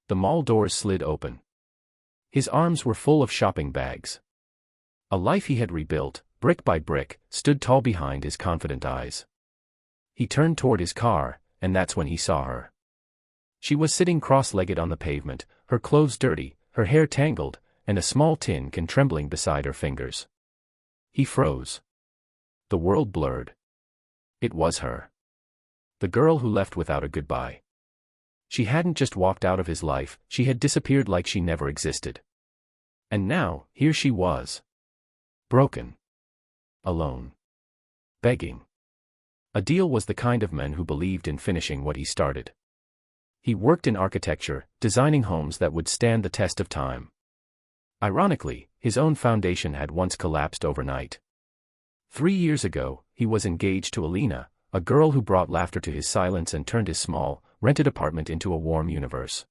The mall doors slid open. His arms were full of shopping bags. A life he had rebuilt, brick by brick, stood tall behind his confident eyes. He turned toward his car, and that's when he saw her. She was sitting cross-legged on the pavement, her clothes dirty, her hair tangled, and a small tin can trembling beside her fingers. He froze. The world blurred. It was her. The girl who left without a goodbye. She hadn't just walked out of his life, she had disappeared like she never existed. And now, here she was. Broken. Alone. Begging. Adeel was the kind of man who believed in finishing what he started. He worked in architecture, designing homes that would stand the test of time. Ironically, his own foundation had once collapsed overnight. 3 years ago, he was engaged to Alina, a girl who brought laughter to his silence and turned his small, rented apartment into a warm universe.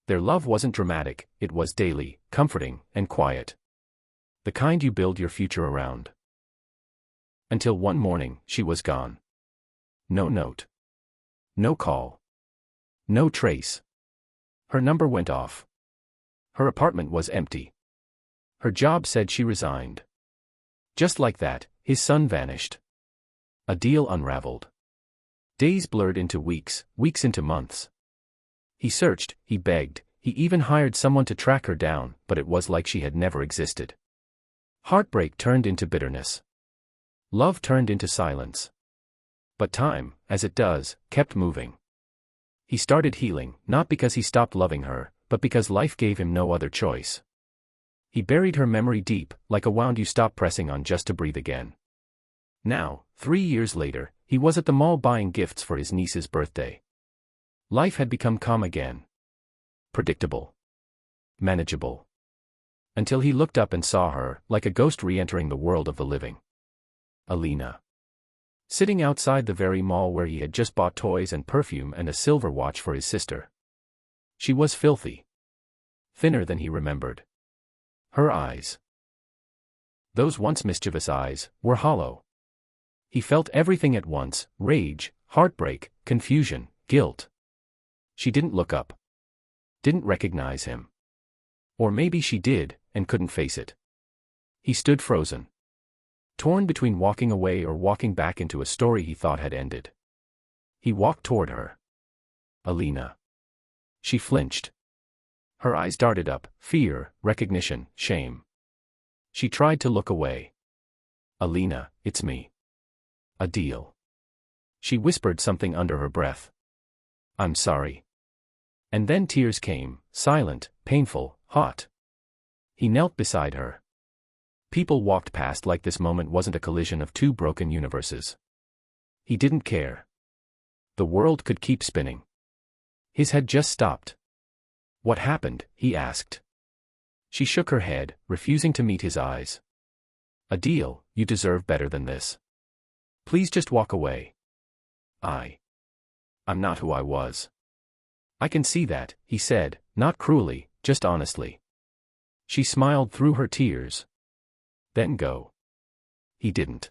Their love wasn't dramatic, it was daily, comforting, and quiet. The kind you build your future around. Until one morning, she was gone. No note. No call. No trace. Her number went off. Her apartment was empty. Her job said she resigned. Just like that, his son vanished. Adeel unraveled. Days blurred into weeks, weeks into months. He searched, he begged, he even hired someone to track her down, but it was like she had never existed. Heartbreak turned into bitterness. Love turned into silence. But time, as it does, kept moving. He started healing, not because he stopped loving her, but because life gave him no other choice. He buried her memory deep, like a wound you stop pressing on just to breathe again. Now, 3 years later, he was at the mall buying gifts for his niece's birthday. Life had become calm again. Predictable. Manageable. Until he looked up and saw her, like a ghost re-entering the world of the living. Alina. Sitting outside the very mall where he had just bought toys and perfume and a silver watch for his sister. She was filthy. Thinner than he remembered. Her eyes. Those once mischievous eyes, were hollow. He felt everything at once, rage, heartbreak, confusion, guilt. She didn't look up. Didn't recognize him. Or maybe she did, and couldn't face it. He stood frozen. Torn between walking away or walking back into a story he thought had ended. He walked toward her. Alina. She flinched. Her eyes darted up, fear, recognition, shame. She tried to look away. Alina, it's me. Adeel. She whispered something under her breath. I'm sorry. And then tears came, silent, painful, hot. He knelt beside her. People walked past like this moment wasn't a collision of two broken universes. He didn't care. The world could keep spinning. His had just stopped. What happened? He asked. She shook her head, refusing to meet his eyes. Adeel, you deserve better than this. Please just walk away. I'm not who I was. I can see that, he said, not cruelly, just honestly. She smiled through her tears. Then go. He didn't.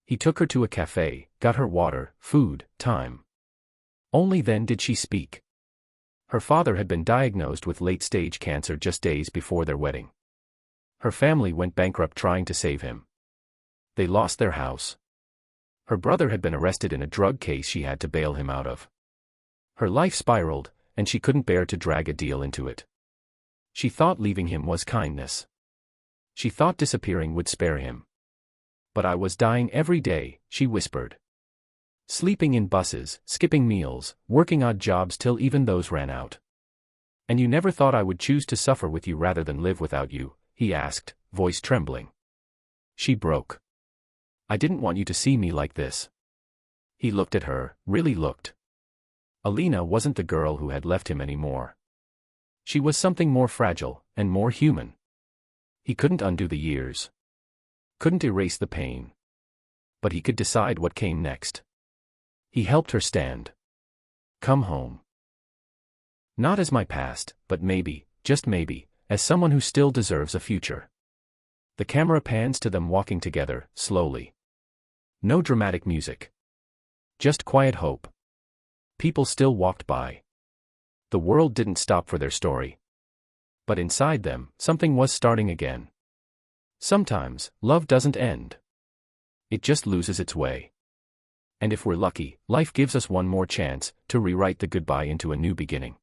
He took her to a cafe, got her water, food, time. Only then did she speak. Her father had been diagnosed with late-stage cancer just days before their wedding. Her family went bankrupt trying to save him. They lost their house. Her brother had been arrested in a drug case she had to bail him out of. Her life spiraled, and she couldn't bear to drag Adeel into it. She thought leaving him was kindness. She thought disappearing would spare him. But I was dying every day, she whispered. Sleeping in buses, skipping meals, working odd jobs till even those ran out. And you never thought I would choose to suffer with you rather than live without you, he asked, voice trembling. She broke. I didn't want you to see me like this. He looked at her, really looked. Alina wasn't the girl who had left him anymore. She was something more fragile, and more human. He couldn't undo the years. Couldn't erase the pain. But he could decide what came next. He helped her stand. Come home. Not as my past, but maybe, just maybe, as someone who still deserves a future. The camera pans to them walking together, slowly. No dramatic music. Just quiet hope. People still walked by. The world didn't stop for their story. But inside them, something was starting again. Sometimes, love doesn't end. It just loses its way. And if we're lucky, life gives us one more chance to rewrite the goodbye into a new beginning.